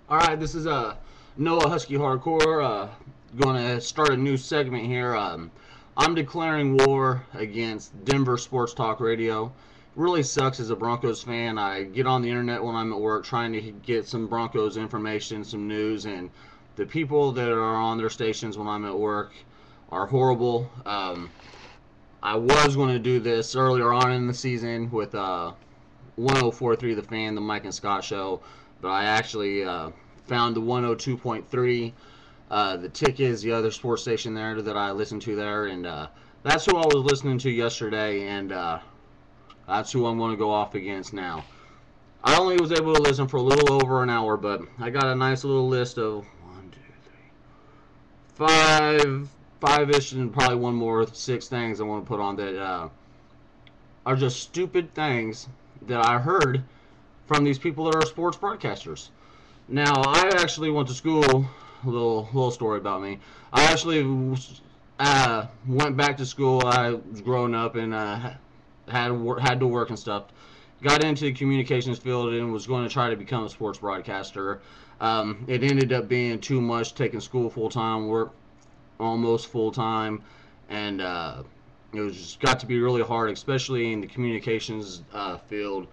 All right, this is Noah Husky Hardcore. Going to start a new segment here. I'm declaring war against Denver Sports Talk Radio. Really sucks as a Broncos fan. I get on the internet when I'm at work trying to get some Broncos information, some news, and the people that are on their stations when I'm at work are horrible. I was going to do this earlier on in the season with 1043 The Fan, the Mike and Scott show, but I actually found the 102.3. The Tick is the other sports station there that I listen to there, and that's who I was listening to yesterday, and that's who I'm going to go off against now. I only was able to listen for a little over an hour, but I got a nice little list of one, two, three, five-ish, and probably one more, six things I want to put on that are just stupid things that I heard from these people that are sports broadcasters. Now, I actually went to school. A little story about me. I actually went back to school. I was growing up and had to work and stuff. Got into the communications field and was going to try to become a sports broadcaster. It ended up being too much, taking school full time, work almost full time, and it was just got to be really hard, especially in the communications field.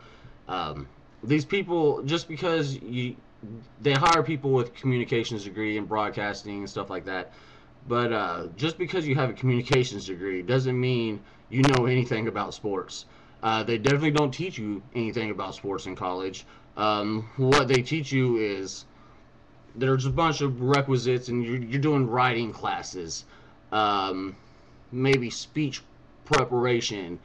These people, just because they hire people with communications degree and broadcasting and stuff like that, but just because you have a communications degree doesn't mean you know anything about sports. They definitely don't teach you anything about sports in college. What they teach you is there's a bunch of requisites, and you're doing writing classes, maybe speech preparation.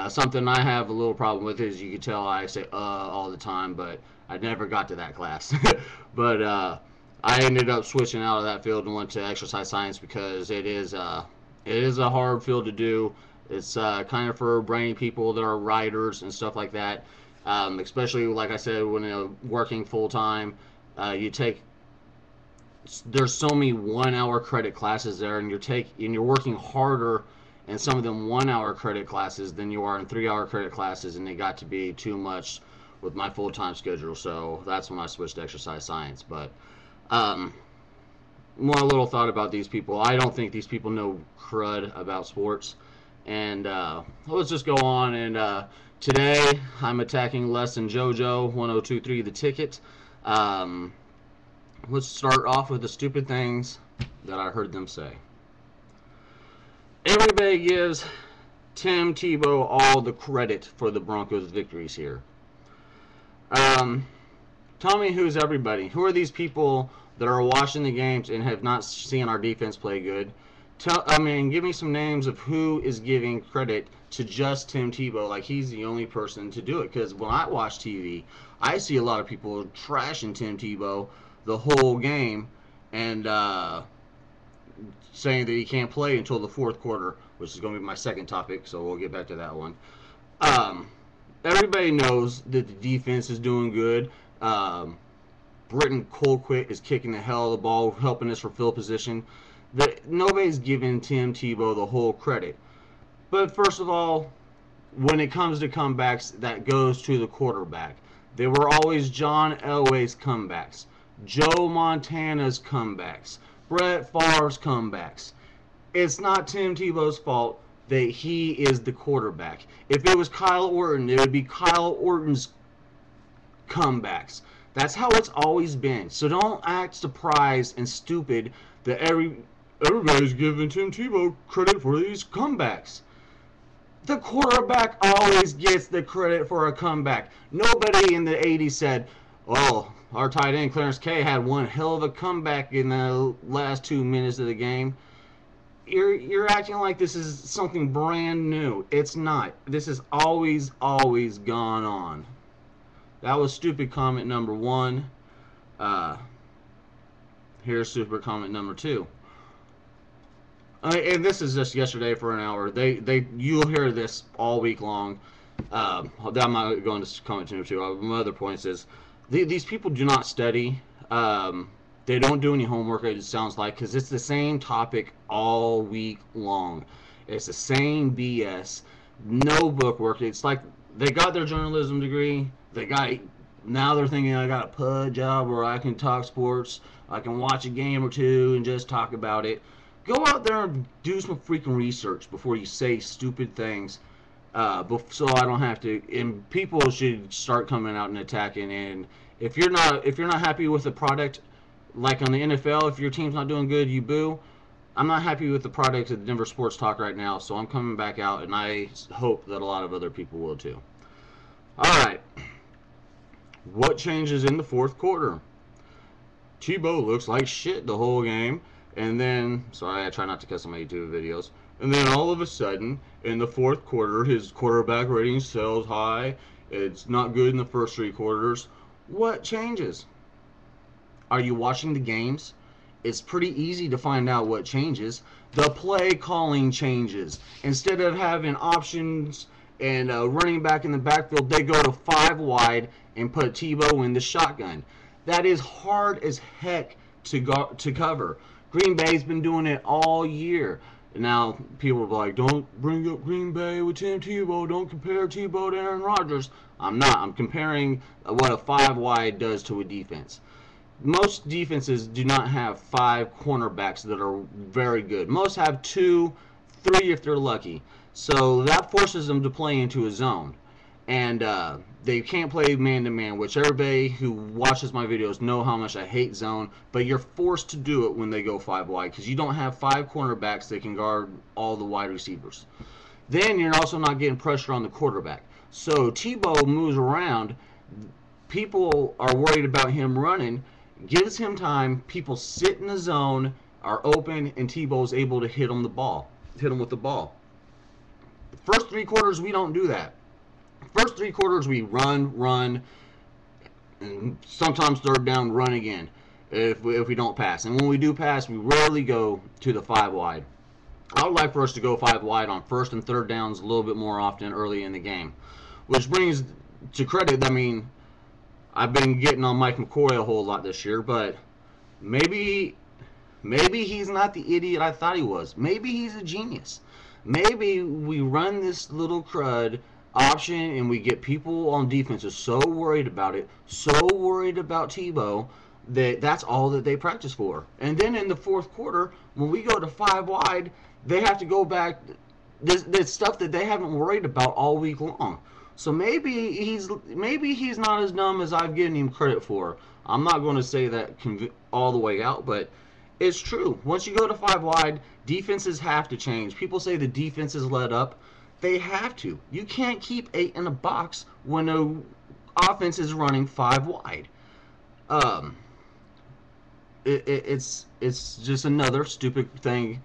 Something I have a little problem with is you can tell I say all the time, but I never got to that class. But I ended up switching out of that field and went to exercise science because it is a hard field to do. It's kind of for brainy people that are writers and stuff like that. Especially like I said, when you're working full time, you take there's so many 1 hour credit classes there, and you're working harder in some of them 1 hour credit classes than you are in 3 hour credit classes, and it got to be too much with my full time schedule. So that's when I switched to exercise science. But one little thought about these people: I don't think these people know crud about sports. And let's just go on. And today I'm attacking less than Jojo 1023 The Ticket. Let's start off with the stupid things that I heard them say. Everybody gives Tim Tebow all the credit for the Broncos' victories here. Tell me who's everybody. Who are these people that are watching the games and have not seen our defense play good? Give me some names of who is giving credit to just Tim Tebow like he's the only person to do it. Because when I watch TV, I see a lot of people trashing Tim Tebow the whole game and saying that he can't play until the fourth quarter, which is going to be my second topic, so we'll get back to that one. Everybody knows that the defense is doing good. Britton Colquitt is kicking the hell of the ball, helping us for field position. Nobody's giving Tim Tebow the whole credit. But first of all, when it comes to comebacks, that goes to the quarterback. They were always John Elway's comebacks, Joe Montana's comebacks, Brett Favre's comebacks. It's not Tim Tebow's fault that he is the quarterback. If it was Kyle Orton, it would be Kyle Orton's comebacks. That's how it's always been. So don't act surprised and stupid that everybody's giving Tim Tebow credit for these comebacks. The quarterback always gets the credit for a comeback. Nobody in the 80s said, oh, our tight end Clarence K had one hell of a comeback in the last 2 minutes of the game. You're acting like this is something brand new. It's not. This has always gone on. That was stupid comment number one. Here's stupid comment number two. And this is just yesterday for an hour. You'll hear this all week long. I'm not going to comment number two. My other points is these people do not study. They don't do any homework, it sounds like, because it's the same topic all week long. It's the same BS. No book work. It's like they got their journalism degree. They got Now they're thinking I got a PUD job where I can talk sports, I can watch a game or two and just talk about it. Go out there and do some freaking research before you say stupid things. So I don't have to. And people should start coming out and attacking. And if you're not happy with the product, like on the NFL, if your team's not doing good, you boo. I'm not happy with the product of the Denver Sports Talk right now, so I'm coming back out, and I hope that a lot of other people will too. All right, what changes in the fourth quarter? Tebow looks like shit the whole game, and then sorry, I try not to cuss on my YouTube videos. And then all of a sudden, in the fourth quarter, his quarterback rating sells high. It's not good in the first three quarters. What changes? Are you watching the games? It's pretty easy to find out what changes. The play calling changes. Instead of having options and running back in the backfield, they go to five wide and put Tebow in the shotgun. That is hard as heck to cover. Green Bay's been doing it all year. Now, people are like, don't bring up Green Bay with Tim Tebow. Don't compare Tebow to Aaron Rodgers. I'm not. I'm comparing what a five wide does to a defense. Most defenses do not have five cornerbacks that are very good. Most have two, three if they're lucky. So that forces them to play into a zone. And they can't play man-to-man, which everybody who watches my videos know how much I hate zone. But you're forced to do it when they go five wide because you don't have five cornerbacks that can guard all the wide receivers. Then you're also not getting pressure on the quarterback. So Tebow moves around. People are worried about him running. Gives him time. People sit in the zone, are open, and Tebow's able to hit him with the ball. First three quarters, we don't do that. First three quarters, we run, and sometimes third down, run again if we don't pass. And when we do pass, we rarely go to the five wide. I would like for us to go five wide on first and third downs a little bit more often early in the game. Which brings to credit, I mean, I've been getting on Mike McCoy a whole lot this year, but maybe he's not the idiot I thought he was. Maybe he's a genius. Maybe we run this little crud option and we get people on defenses so worried about it, so worried about Tebow, that's all that they practice for. And then in the fourth quarter, when we go to five wide, they have to go back. There's stuff that they haven't worried about all week long. So maybe he's not as dumb as I've given him credit for. I'm not going to say that all the way out, but it's true. Once you go to five wide, defenses have to change. People say the defense is let up. They have to. You can't keep 8 in a box when an offense is running five wide. It's just another stupid thing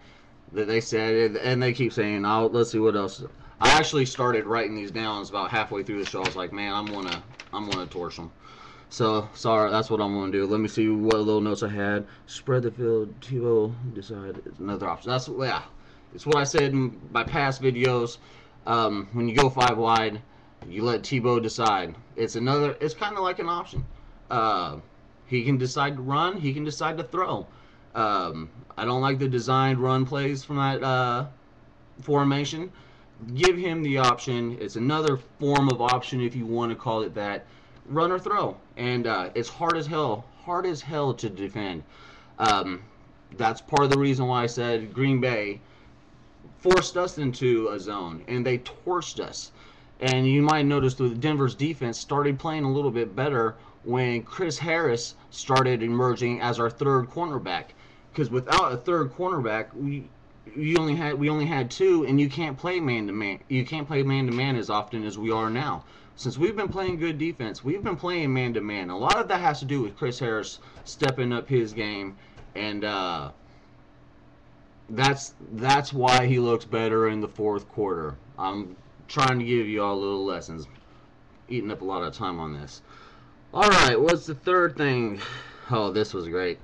that they said, and they keep saying, "Oh, let's see what else." I actually started writing these down. It's about halfway through the show. I was like, "Man, I'm gonna torch them." So sorry, that's what I'm gonna do. Let me see what little notes I had. Spread the field. Tebow decide is another option. It's what I said in my past videos. When you go five wide, you let Tebow decide. It's kind of like an option. He can decide to run. He can decide to throw. I don't like the designed run plays from that formation. Give him the option. It's another form of option if you want to call it that. Run or throw, and it's hard as hell to defend. That's part of the reason why I said Green Bay forced us into a zone, and they torched us. And you might notice that Denver's defense started playing a little bit better when Chris Harris started emerging as our third cornerback. Because without a third cornerback, we only had two, and you can't play man to man. You can't play man to man as often as we are now. Since we've been playing good defense, we've been playing man to man. A lot of that has to do with Chris Harris stepping up his game, and that's why he looks better in the fourth quarter. I'm trying to give you all little lessons, eating up a lot of time on this. All right, what's the third thing? Oh, this was great.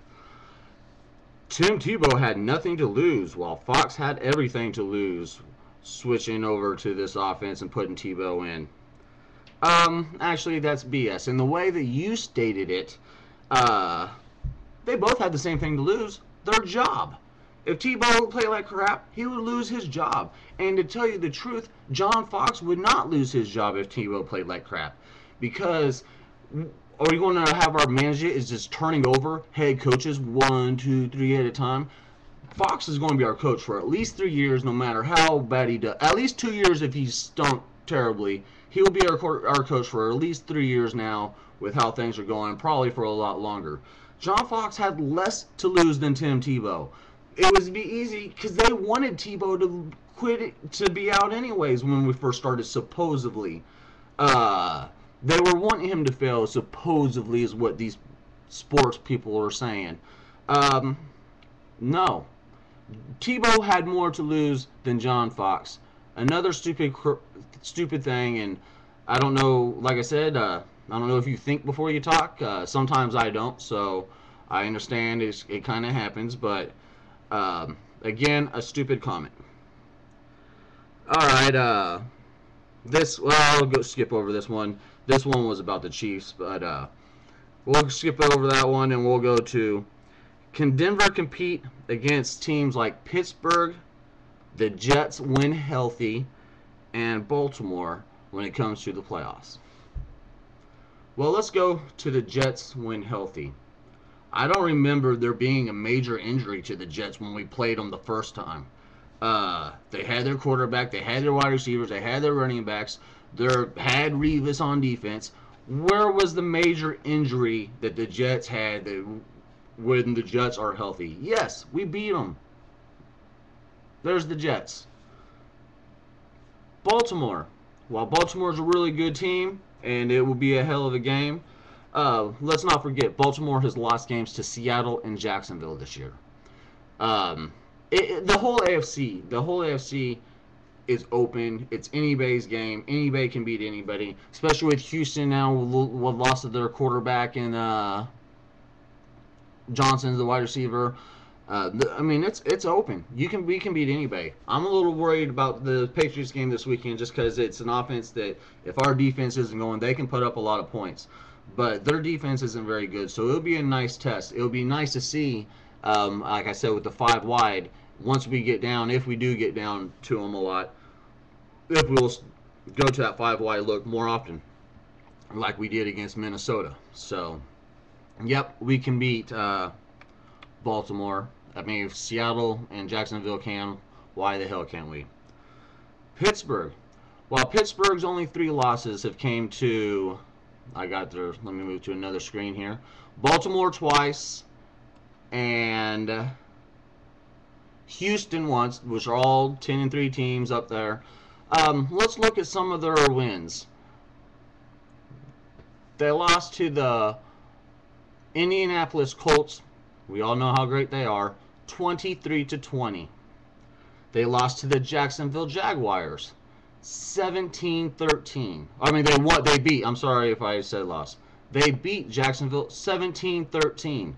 Tim Tebow had nothing to lose, while Fox had everything to lose, switching over to this offense and putting Tebow in. Actually, that's BS. And the way that you stated it, they both had the same thing to lose, their job. If Tebow would play like crap, he would lose his job. And to tell you the truth, John Fox would not lose his job if Tebow played like crap. Because are we going to have our manager is just turning over head coaches 1, 2, 3 at a time? Fox is going to be our coach for at least 3 years, no matter how bad he does. At least 2 years if he's stunk terribly. He'll be our coach for at least 3 years now with how things are going, probably for a lot longer. John Fox had less to lose than Tim Tebow. It was be easy because they wanted Tebow to quit to be out anyways when we first started, supposedly. Uh, they were wanting him to fail, supposedly, is what these sports people are saying. Um, no. Tebow had more to lose than John Fox. Another stupid thing, and I don't know. Like I said, I don't know if you think before you talk. Sometimes I don't, so I understand it kind of happens. But again, a stupid comment. All right, I'll go skip over this one. This one was about the Chiefs, but we'll skip over that one and we'll go to: can Denver compete against teams like Pittsburgh, the Jets when healthy, and Baltimore when it comes to the playoffs? Well, let's go to the Jets when healthy. I don't remember there being a major injury to the Jets when we played them the first time. They had their quarterback, they had their wide receivers, they had their running backs, they had Revis on defense. Where was the major injury that the Jets had when the Jets are healthy? Yes, we beat them. There's the Jets. Baltimore. While Baltimore's a really good team, and it will be a hell of a game, let's not forget Baltimore has lost games to Seattle and Jacksonville this year. Um, the whole AFC is open. It's anybody's game. Anybody can beat anybody, especially with Houston now with loss of their quarterback and Johnson's the wide receiver. I mean, it's open. We can beat anybody. I'm a little worried about the Patriots game this weekend just because it's an offense that if our defense isn't going, they can put up a lot of points. But their defense isn't very good, so it'll be a nice test. It'll be nice to see, like I said, with the five wide. Once we get down, if we do get down to them a lot, if we'll go to that five wide look more often, like we did against Minnesota. So, yep, we can beat Baltimore. I mean, if Seattle and Jacksonville can, why the hell can't we? Pittsburgh. While Pittsburgh's only 3 losses have came to, let me move to another screen here. Baltimore twice, and Houston once, which are all 10-3 teams up there. Let's look at some of their wins. They lost to the Indianapolis Colts. We all know how great they are. 23-20. They lost to the Jacksonville Jaguars. 17-13. I mean, they beat. I'm sorry if I said lost. They beat Jacksonville 17-13.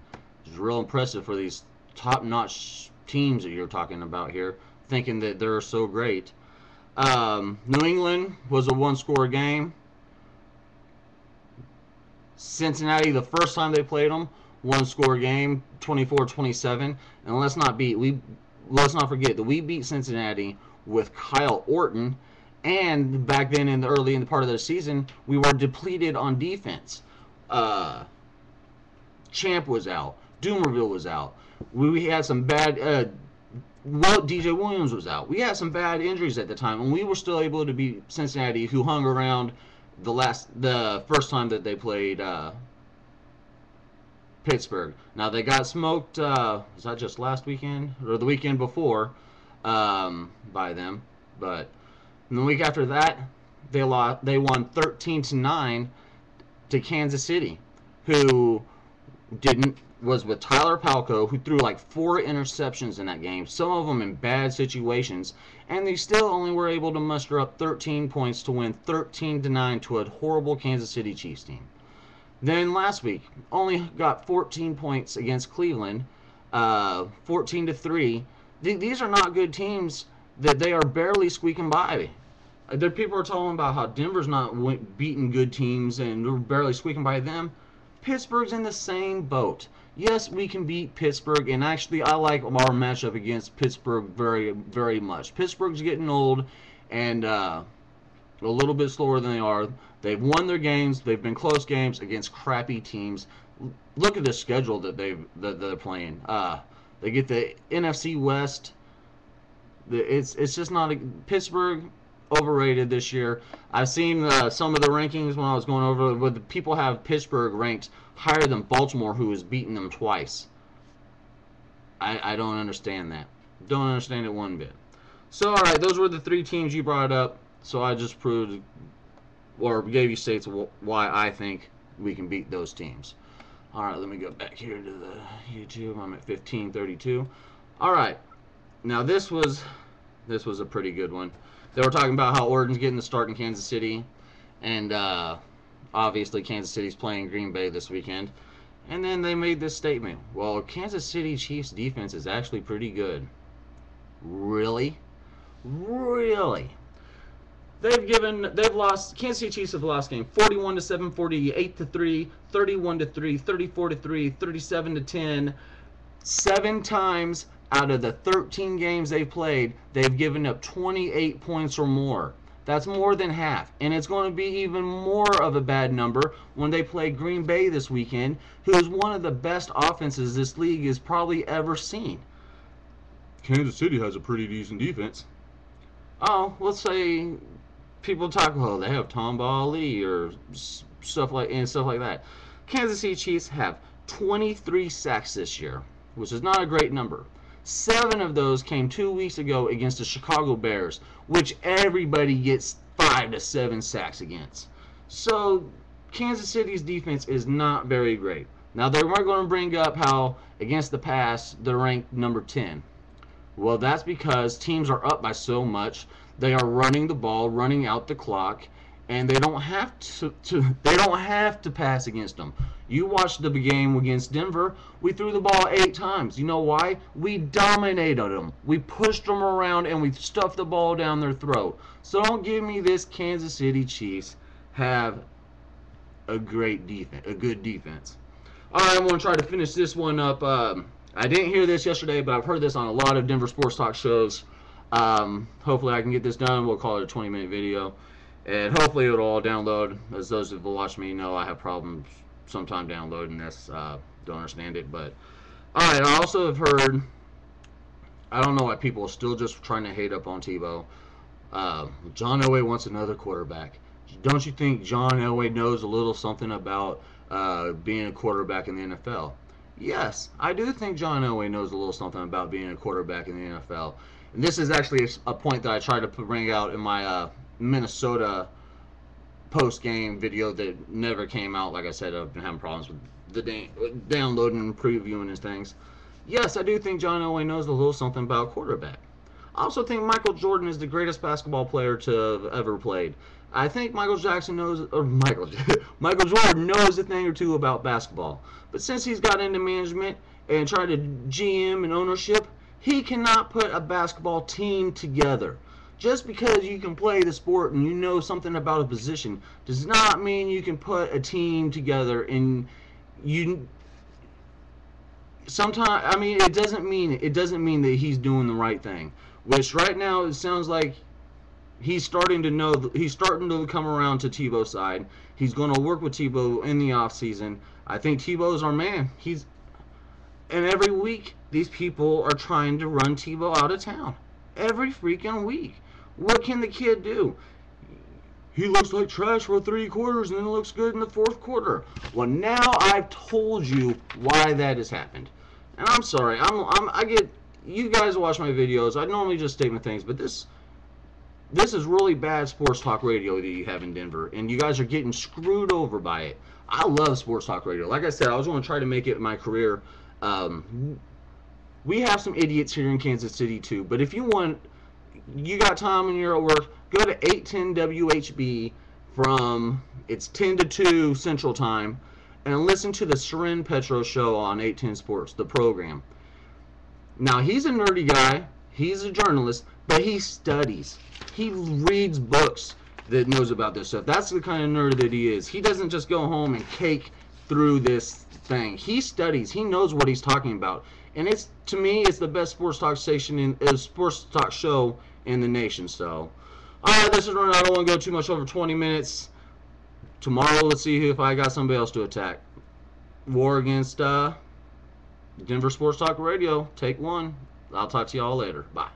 It's real impressive for these top-notch teams that you're talking about here, thinking that they're so great. New England was a one-score game. Cincinnati, the first time they played them, one-score game, 24-27. And let's not forget that we beat Cincinnati with Kyle Orton, and back then in the part of the season, we were depleted on defense. Champ was out. Doomerville was out. We had some bad. DJ Williams was out. We had some bad injuries at the time, and we were still able to beat Cincinnati, who hung around the first time that they played Pittsburgh. Now they got smoked. Was that just last weekend or the weekend before by them? But the week after that, they won 13-9 to Kansas City, who was with Tyler Palco, who threw like 4 interceptions in that game, some of them in bad situations, and they still only were able to muster up 13 points to win 13-9 to a horrible Kansas City Chiefs team. Then last week, only got 14 points against Cleveland, 14-3. These are not good teams that they are barely squeaking by. People are talking about how Denver's not beating good teams and they're barely squeaking by them. Pittsburgh's in the same boat. Yes, we can beat Pittsburgh, and actually I like our matchup against Pittsburgh very, very much. Pittsburgh's getting old and a little bit slower than they are. They've won their games. They've been close games against crappy teams. Look at the schedule that they're playing. They get the NFC West. It's just not Pittsburgh overrated this year. I've seen some of the rankings when I was going over, but people have Pittsburgh ranked higher than Baltimore, who has beaten them twice. I don't understand that. Don't understand it one bit. So, all right, those were the three teams you brought up. So I just proved or gave you states why I think we can beat those teams. All right, let me go back here to the YouTube. I'm at 1532. All right, now this was a pretty good one. They were talking about how Oregon's getting the start in Kansas City, and obviously Kansas City's playing Green Bay this weekend. And then they made this statement. Well, Kansas City Chiefs defense is actually pretty good. Really? Really? They've lost. Kansas City Chiefs have lost game 41-7, 48-3, 31-3, 34-3, 37-10. 7 times out of the 13 games they've played, they've given up 28 points or more. That's more than half. And it's going to be even more of a bad number when they play Green Bay this weekend, who is one of the best offenses this league has probably ever seen. Kansas City has a pretty decent defense. Oh, let's say people talk, well, they have Tom Ali or stuff like that. Kansas City Chiefs have 23 sacks this year, which is not a great number. 7 of those came 2 weeks ago against the Chicago Bears, which everybody gets 5 to 7 sacks against. So Kansas City's defense is not very great. Now they were going to bring up how against the pass they're ranked number 10. Well, that's because teams are up by so much. They are running the ball, running out the clock, and they don't have to pass against them. You watched the game against Denver. We threw the ball 8 times. You know why? We dominated them. We pushed them around, and we stuffed the ball down their throat. So don't give me this Kansas City Chiefs have a great defense, a good defense. All right, I'm going to try to finish this one up. I didn't hear this yesterday, but I've heard this on a lot of Denver sports talk shows. Hopefully I can get this done. We'll call it a 20-minute video. And hopefully it'll all download. As those who have watched me know, I have problems sometimes downloading this. Don't understand it. But, alright, I also have heard, I don't know why people are still just trying to hate up on Tebow. John Elway wants another quarterback. Don't you think John Elway knows a little something about being a quarterback in the NFL? Yes, I do think John Elway knows a little something about being a quarterback in the NFL. And this is actually a point that I tried to bring out in my Minnesota post-game video that never came out. Like I said, I've been having problems with the downloading and previewing and things. Yes, I do think John Elway knows a little something about quarterback. I also think Michael Jordan is the greatest basketball player to have ever played. I think Michael Jordan knows a thing or two about basketball. But since he's got into management and tried to GM and ownership, he cannot put a basketball team together. Just because you can play the sport and you know something about a position does not mean you can put a team together. And sometimes, I mean, it doesn't mean that he's doing the right thing. Which right now it sounds like he's starting to come around to Tebow's side. He's going to work with Tebow in the offseason. I think Tebow's our man. And every week these people are trying to run Tebow out of town. Every freaking week. What can the kid do? He looks like trash for 3 quarters and then looks good in the 4th quarter. Well, now I've told you why that has happened. And I'm sorry. I get, you guys watch my videos. I normally just statement things, but this is really bad sports talk radio that you have in Denver, and you guys are getting screwed over by it. I love sports talk radio. Like I said, I was going to try to make it my career. We have some idiots here in Kansas City too, but if you got time and you're at work, go to 810 WHB from, it's 10 to 2 Central Time, and listen to the Seren Petro show on 810 Sports, the program. Now, he's a nerdy guy. He's a journalist, but he studies. He reads books that knows about this stuff. That's the kind of nerd that he is. He doesn't just go home and cake through this thing. He studies. He knows what he's talking about. And to me, it's the best sports talk sports talk show in the nation. So, all right, this is running. I don't want to go too much over 20 minutes. tomorrow, let's see if I got somebody else to attack. War against Denver Sports Talk Radio. Take one. I'll talk to y'all later. Bye.